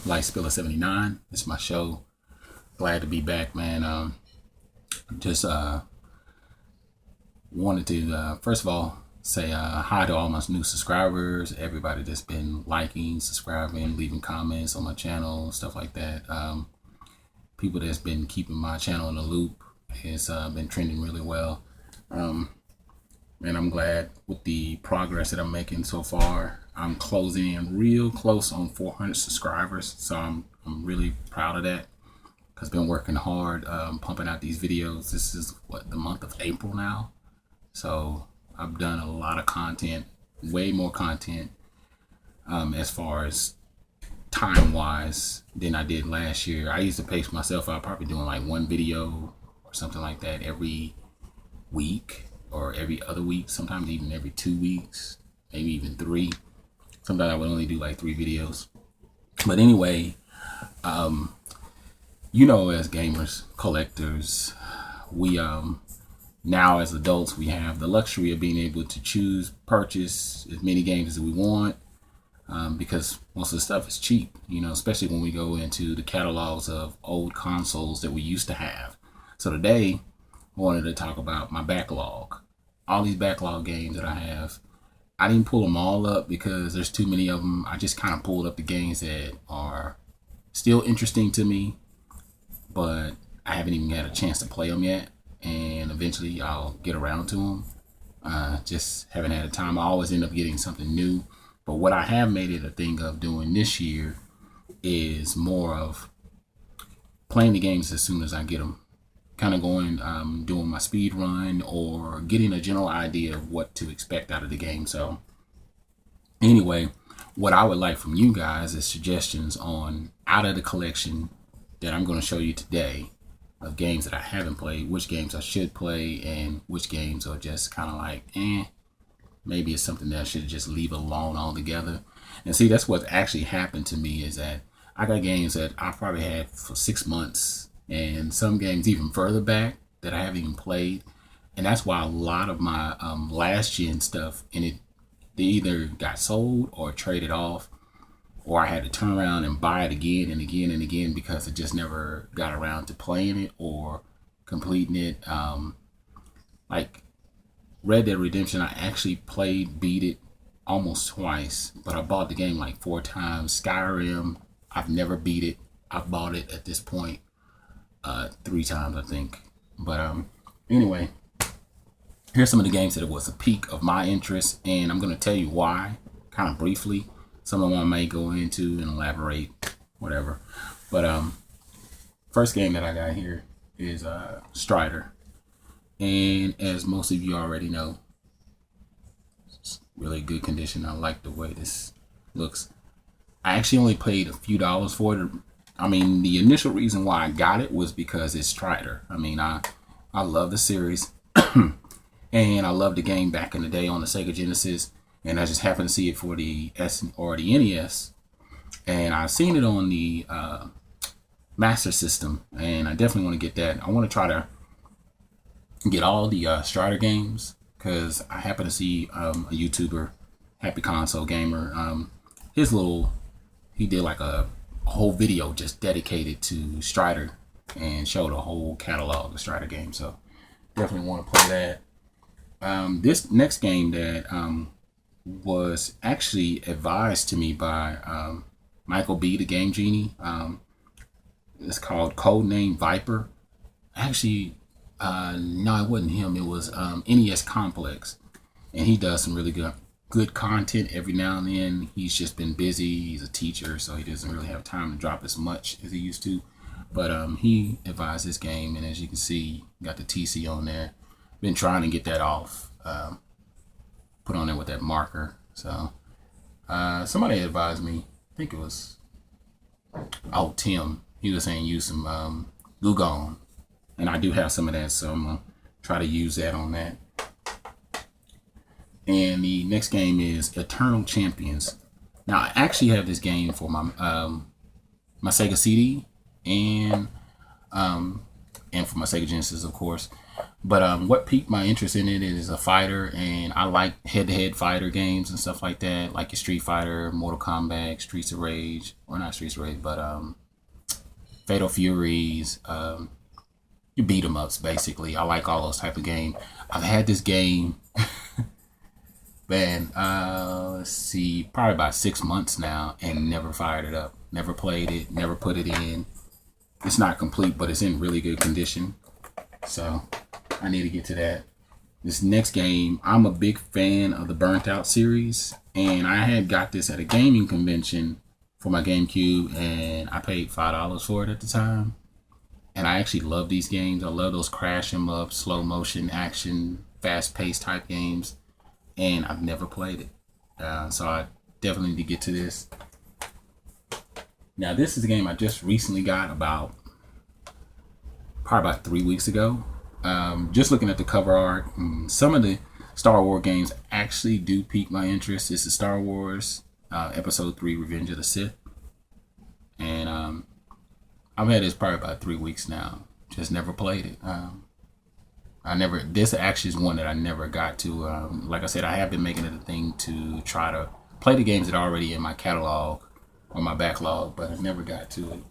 LIFESPILLER79. It's my show. Glad to be back, man. Just wanted to first of all say hi to all my new subscribers, everybody that's been liking, subscribing, leaving comments on my channel, stuff like that. People that's been keeping my channel in the loop. It's been trending really well. And I'm glad with the progress that I'm making so far. I'm closing in real close on 400 subscribers, so I'm really proud of that. I've been working hard, pumping out these videos. This is what, the month of April now, so I've done a lot of content, way more content as far as time wise than I did last year. I used to pace myself out, probably doing like one video or something like that every week or every other week, sometimes even every 2 weeks, maybe even 3. Sometimes I would only do like 3 videos. But anyway, you know, as gamers, collectors, we now as adults, we have the luxury of being able to choose, purchase as many games as we want, because most of the stuff is cheap, you know, especially when we go into the catalogs of old consoles that we used to have. So today, I wanted to talk about my backlog. All these backlog games that I have. I didn't pull them all up because there's too many of them. I just kind of pulled up the games that are still interesting to me, but I haven't even had a chance to play them yet. And eventually I'll get around to them. Just haven't had a time. I always end up getting something new. But what I have made it a thing of doing this year is more of playing the games as soon as I get them. Kind of going, doing my speed run or getting a general idea of what to expect out of the game. So anyway, what I would like from you guys is suggestions on out of the collection that I'm going to show you today of games that I haven't played, which games I should play, and which games are just kind of like, maybe it's something that I should just leave alone altogether. And see, that's what actually happened to me, is that I got games that I probably had for 6 months, and some games even further back that I haven't even played. And that's why a lot of my last gen stuff they either got sold or traded off, or I had to turn around and buy it again and again and again because I just never got around to playing it or completing it. Like Red Dead Redemption, I actually beat it almost twice, but I bought the game like 4 times. Skyrim, I've never beat it. I've bought it at this point 3 times, I think. But anyway, here's some of the games that it was a peak of my interest, and I'm going to tell you why, kind of briefly. Some of them I may go into and elaborate, whatever. But first game that I got here is Strider. And as most of you already know, it's really good condition. I like the way this looks. I actually only paid a few dollars for it. I mean, the initial reason why I got it was because it's Strider. I mean, I love the series. And I loved the game back in the day on the Sega Genesis. And I just happened to see it for the S or the NES. And I've seen it on the Master System. And I definitely want to get that. I want to try to get all the Strider games, because I happen to see a YouTuber, Happy Console Gamer, he did like a whole video just dedicated to Strider and showed a whole catalog of Strider games. So definitely want to play that. This next game that was actually advised to me by Michael B, the Game Genie. It's called Codename Viper. Actually, no, it wasn't him. It was NES Complex, and he does some really good content every now and then. He's just been busy. He's a teacher, so he doesn't really have time to drop as much as he used to. But he advised this game, and as you can see, got the TC on there. Been trying to get that off. Put on there with that marker. So somebody advised me, I think it was Tim. He was saying use some Glue Gone, and I do have some of that, so I'm gonna try to use that on that. And the next game is Eternal Champions. Now I actually have this game for my my Sega CD and for my Sega Genesis, of course. But what piqued my interest in it is a fighter, and I like head-to-head fighter games and stuff like that, like your Street Fighter, Mortal Kombat, Streets of Rage, or not Streets of Rage, but Fatal Furies, your beat 'em ups basically. I like all those type of games. I've had this game, man. Let's see, probably about 6 months now, and never fired it up. Never played it. Never put it in. It's not complete, but it's in really good condition. So I need to get to that. This next game, I'm a big fan of the Burnt Out series, and I had got this at a gaming convention for my GameCube, and I paid $5 for it at the time. And I actually love these games. I love those crash 'em up, slow motion action, fast paced type games, and I've never played it. So I definitely need to get to this. Now this is a game I just recently got probably about 3 weeks ago. Just looking at the cover art, some of the Star Wars games actually do pique my interest. This is Star Wars Episode 3: Revenge of the Sith, and I've had this probably about 3 weeks now. Just never played it. This actually is one that I never got to. Like I said, I have been making it a thing to try to play the games that are already in my catalog or my backlog, but I never got to it.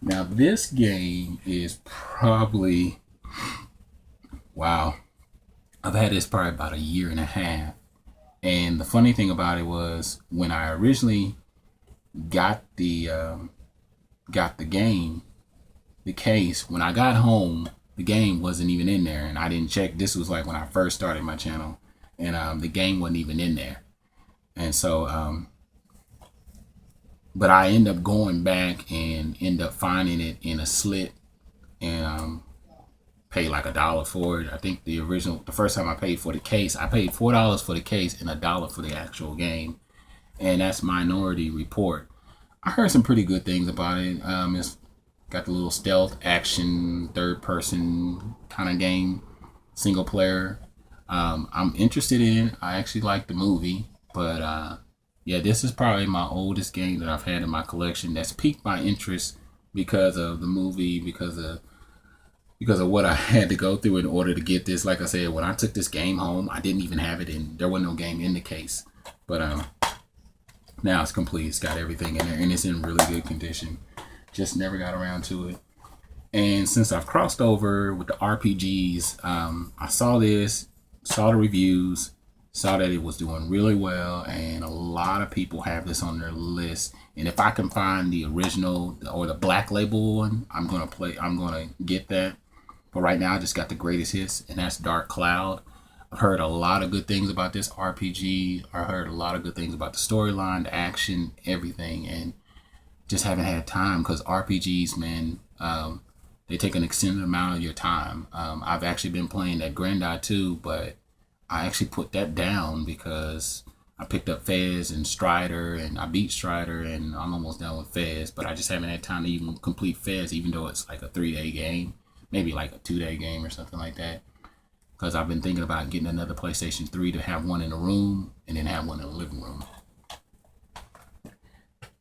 Now this game is probably, wow, I've had this probably about 1.5 years. And the funny thing about it was when I originally got the game, the case, when I got home, the game wasn't even in there, and I didn't check. This was like when I first started my channel, and the game wasn't even in there. And so but I end up going back and end up finding it in a slit, and paid like $1 for it. I think the first time I paid for the case, I paid $4 for the case and $1 for the actual game, and that's Minority Report. I heard some pretty good things about it. It's got the little stealth action, third person kind of game, single player. I'm interested in it. I actually like the movie, but yeah, this is probably my oldest game that I've had in my collection that's piqued my interest because of the movie, because of what I had to go through in order to get this. Like I said, when I took this game home, I didn't even have it in. There wasn't no game in the case, but now it's complete. It's got everything in there, and it's in really good condition. Just never got around to it. And since I've crossed over with the RPGs, I saw this, saw the reviews, saw that it was doing really well, and a lot of people have this on their list. And if I can find the original or the black label one, I'm gonna get that. But right now I just got the greatest hits, and that's Dark Cloud. I've heard a lot of good things about this RPG. I heard a lot of good things about the storyline, the action, everything, and just haven't had time, because RPGs, man, they take an extended amount of your time. I've actually been playing that Granddad 2, but I actually put that down because I picked up Fez and Strider, and I beat Strider, and I'm almost done with Fez, but I just haven't had time to even complete Fez, even though it's like a 3-day game, maybe like a 2-day game or something like that. Because I've been thinking about getting another PlayStation 3 to have one in the room and then have one in the living room.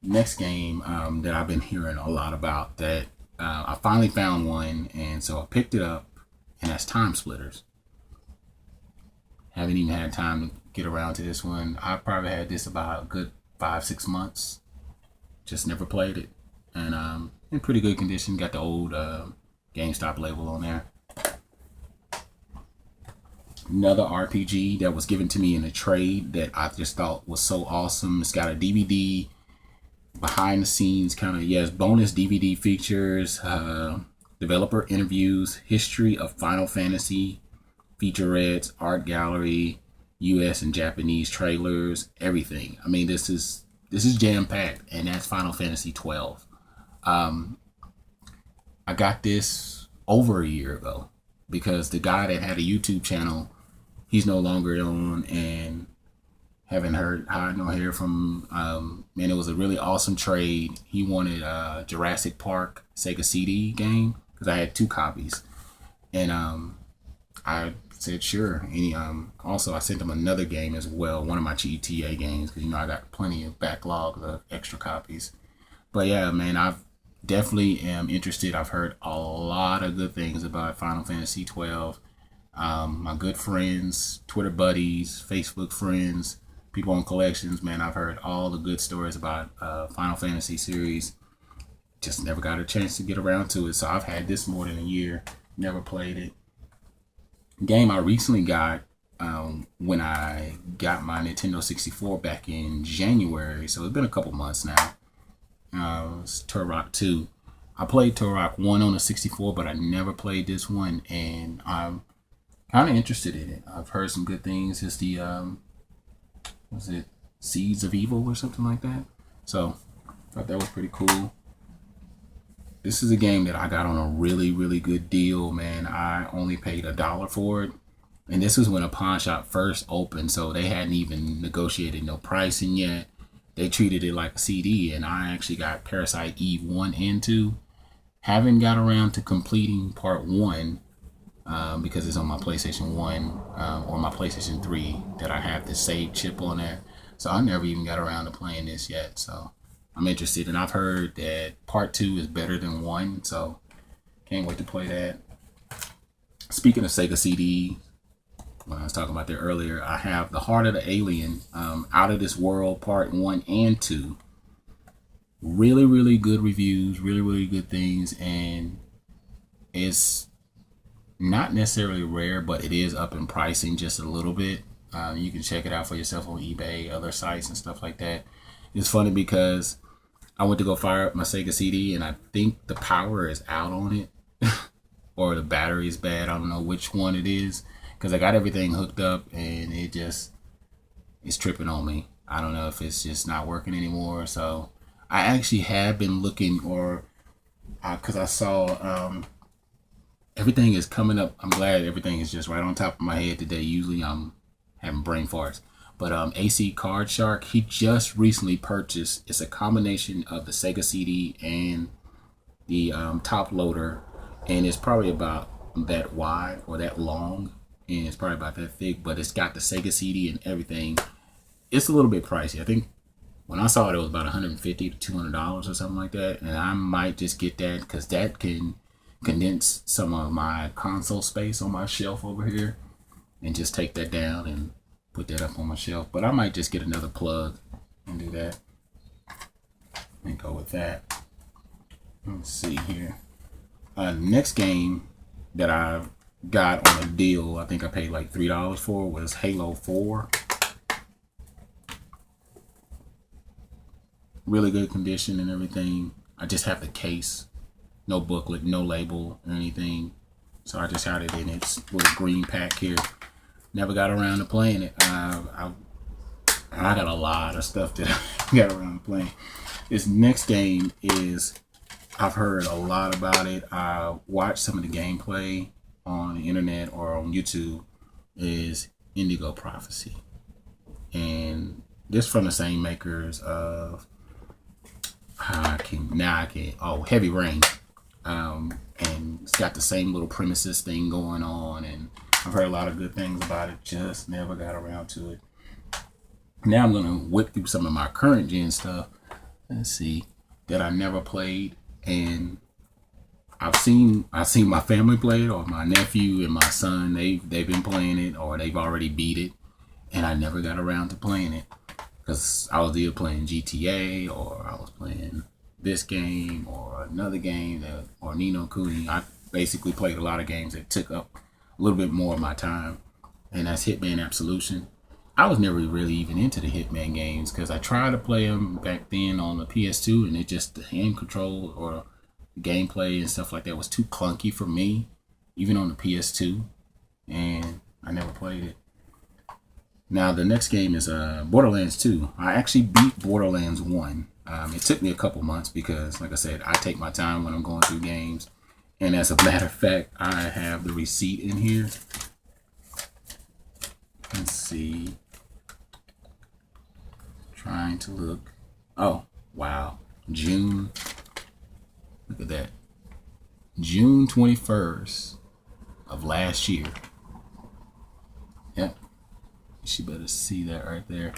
Next game that I've been hearing a lot about, that I finally found one, and so I picked it up, and that's Time Splitters. Haven't even had time to get around to this one. I probably had this about a good 5-6 months. Just never played it, and in pretty good condition. Got the old GameStop label on there. Another RPG that was given to me in a trade that I just thought was so awesome. It's got a DVD, behind the scenes kind of, yes, bonus DVD features, developer interviews, history of Final Fantasy, featurettes, art gallery, US and Japanese trailers, everything. I mean, this is jam-packed, and that's Final Fantasy XII. I got this over a year ago because the guy that had a YouTube channel, he's no longer on, and haven't heard hide nor hair from man, it was a really awesome trade. He wanted Jurassic Park Sega CD game because I had 2 copies, and I said sure. And he, also I sent him another game as well, one of my GTA games, because I got plenty of backlog of extra copies. But yeah, man, I've definitely am interested. I've heard a lot of good things about Final Fantasy XII. My good friends, Twitter buddies, Facebook friends, people on collections, man, I've heard all the good stories about Final Fantasy series. Just never got a chance to get around to it. So I've had this more than a year, never played it. Game I recently got when I got my Nintendo 64 back in January. So it's been a couple months now. It's Turrock 2. I played Turrock 1 on the 64, but I never played this one, and I'm kind of interested in it. I've heard some good things. It's the was it Seeds of Evil or something like that? So I thought that was pretty cool. This is a game that I got on a really, really good deal, man. I only paid $1 for it. And this was when a pawn shop first opened, so they hadn't even negotiated no pricing yet. They treated it like a CD, and I actually got Parasite Eve 1 and 2. Haven't got around to completing part 1 because it's on my PlayStation 1 or my PlayStation 3 that I have the save chip on there. So I never even got around to playing this yet. So I'm interested, and I've heard that part 2 is better than 1, so can't wait to play that. Speaking of Sega CD, when I was talking about that earlier, I have The Heart of the Alien, Out of This World Part 1 and 2. Really, really good reviews, really, really good things, and it's not necessarily rare, but it is up in pricing just a little bit. You can check it out for yourself on eBay, other sites and stuff like that. It's funny because I went to go fire up my Sega CD, and I think the power is out on it or the battery is bad. I don't know which one it is, because I got everything hooked up and it's tripping on me. I don't know if it's just not working anymore. So I actually have been looking, or because I saw everything is coming up. I'm glad everything is just right on top of my head today. Usually I'm having brain farts. But AC Card Shark, he just recently purchased, it's a combination of the Sega CD and the top loader, and it's probably about that wide or that long, and it's probably about that thick, but it's got the Sega CD and everything. It's a little bit pricey. I think when I saw it, it was about $150 to $200 or something like that, and I might just get that because that can condense some of my console space on my shelf over here and just take that down and put that up on my shelf. But I might just get another plug and do that and go with that. Let's see here. Next game that I got on a deal, I think I paid like $3 for, was Halo 4. Really good condition and everything. I just have the case, no booklet, no label or anything. So I just had it in its little green pack here. Never got around to playing it. I got a lot of stuff that I got around to playing. This next game is, I've heard a lot about it. I watched some of the gameplay on the internet or on YouTube. Is Indigo Prophecy, and this from the same makers of Heavy Rain, and it's got the same little premises thing going on, and I've heard a lot of good things about it. Just never got around to it. Now I'm gonna whip through some of my current gen stuff. Let's see, that I never played, and I've seen my family play it, or my nephew and my son. They've been playing it, or they've already beat it, and I never got around to playing it because I was either playing GTA or I was playing this game or another game or Ni no Kuni. I basically played a lot of games that took up a little bit more of my time, and that's Hitman Absolution. I was never really even into the Hitman games because I tried to play them back then on the PS2, and it just, the hand control or gameplay and stuff like that was too clunky for me, even on the PS2, and I never played it. Now the next game is Borderlands 2. I actually beat Borderlands 1. It took me a couple months because, like I said, I take my time when I'm going through games, and as a matter of fact, I have the receipt in here. Let's see. Trying to look. Oh, wow. June. Look at that. June 21st of last year. Yep. You better see that right there.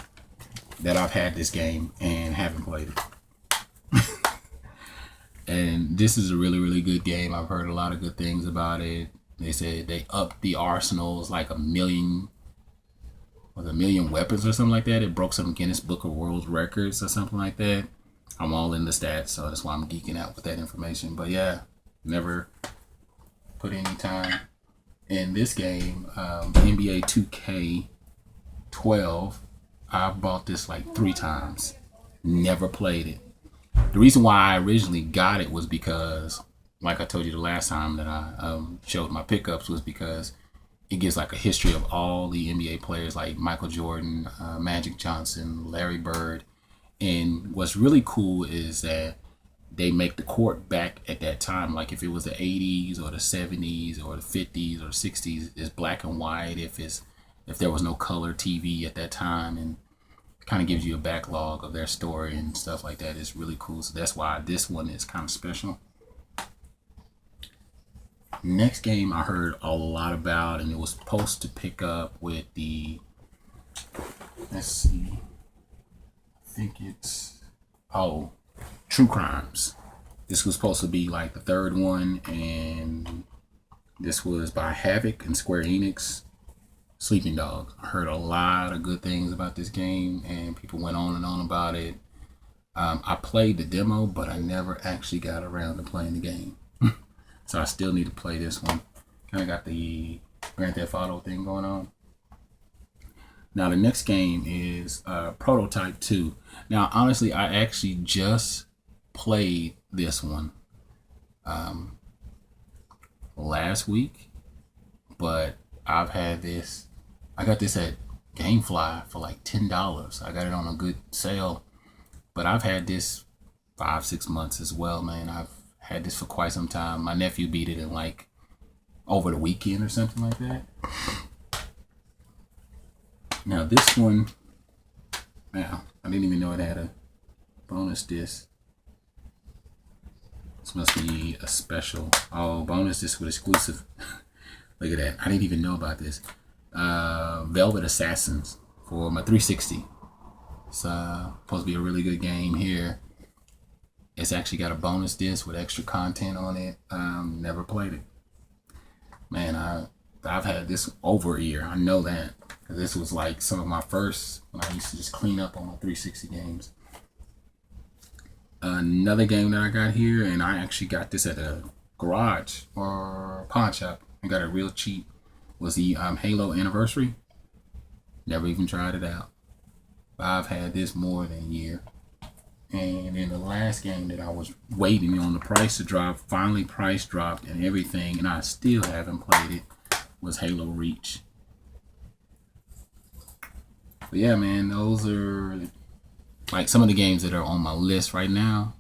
That I've had this game and haven't played it. And this is a really good game. I've heard a lot of good things about it. They said they upped the arsenals like a million weapons or something like that. It broke some Guinness Book of World Records or something like that. I'm all in the stats, so that's why I'm geeking out with that information. But yeah, never put any time in this game. NBA 2K12. I bought this like 3 times. Never played it. The reason why I originally got it was because, like I told you the last time that I showed my pickups, was because it gives like a history of all the NBA players like Michael Jordan, Magic Johnson, Larry Bird. And what's really cool is that they make the court back at that time. Like if it was the 80s or the 70s or the 50s or 60s, it's black and white. If there was no color TV at that time, and kind of gives you a backlog of their story and stuff like that. It's really cool. So that's why this one is kind of special. Next game I heard a lot about, and it was supposed to pick up with the, let's see, I think it's, True Crimes. This was supposed to be like the 3rd one, and this was by Havoc and Square Enix. Sleeping Dogs. I heard a lot of good things about this game, and people went on and on about it. I played the demo, but I never actually got around to playing the game. So I still need to play this one. Kind of got the Grand Theft Auto thing going on. Now the next game is Prototype 2. Now honestly, I actually just played this one last week, but I've had this. I got this at GameFly for like $10. I got it on a good sale, but I've had this 5-6 months as well, man. I've had this for quite some time. My nephew beat it in like over the weekend or something like that. Now this one, now I didn't even know it had a bonus disc. This must be a special. Oh, bonus disc with exclusive. Look at that. I didn't even know about this. Velvet Assassins for my 360. It's supposed to be a really good game here. It's actually got a bonus disc with extra content on it. Never played it. Man, I've had this over a year. I know that. This was like some of my first, when I used to just clean up on my 360 games. Another game that I got here, and I actually got this at a garage or pawn shop. I got it real cheap. Was the Halo Anniversary. Never even tried it out. I've had this more than a year. And then the last game that I was waiting on the price to drop, finally price dropped and everything, and I still haven't played it, was Halo Reach. But yeah, man, those are like some of the games that are on my list right now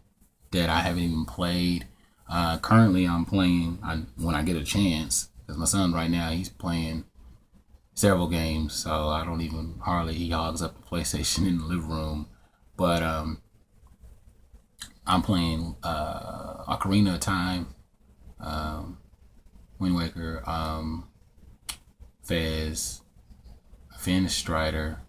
that I haven't even played. Currently I'm playing, when I get a chance, because my son right now, he's playing several games, so I don't even hardly, he hogs up the PlayStation in the living room. But I'm playing Ocarina of Time, Wind Waker, Fez. I finished Strider.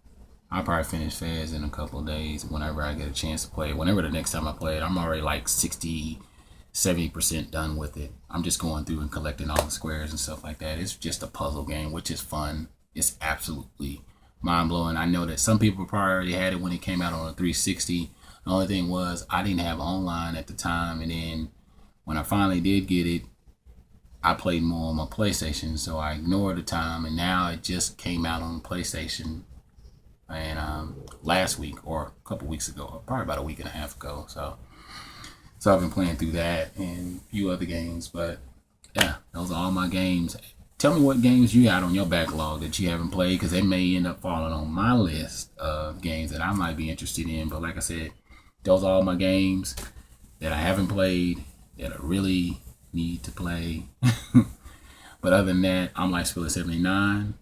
I'll probably finish Fez in a couple of days whenever I get a chance to play it. Whenever the next time I play it, I'm already like 60-70% done with it. I'm just going through and collecting all the squares and stuff like that. It's just a puzzle game, which is fun. It's absolutely mind-blowing. I know that some people probably already had it when it came out on a 360. The only thing was I didn't have online at the time, and then when I finally did get it, I played more on my PlayStation, so I ignored the time, and now it just came out on PlayStation, and last week or a couple weeks ago, probably about a week and a half ago. So I've been playing through that and a few other games, but yeah, those are all my games. Tell me what games you got on your backlog that you haven't played, because they may end up falling on my list of games that I might be interested in. But like I said, those are all my games that I haven't played that I really need to play. But other than that, I'm LIFESPILLER79.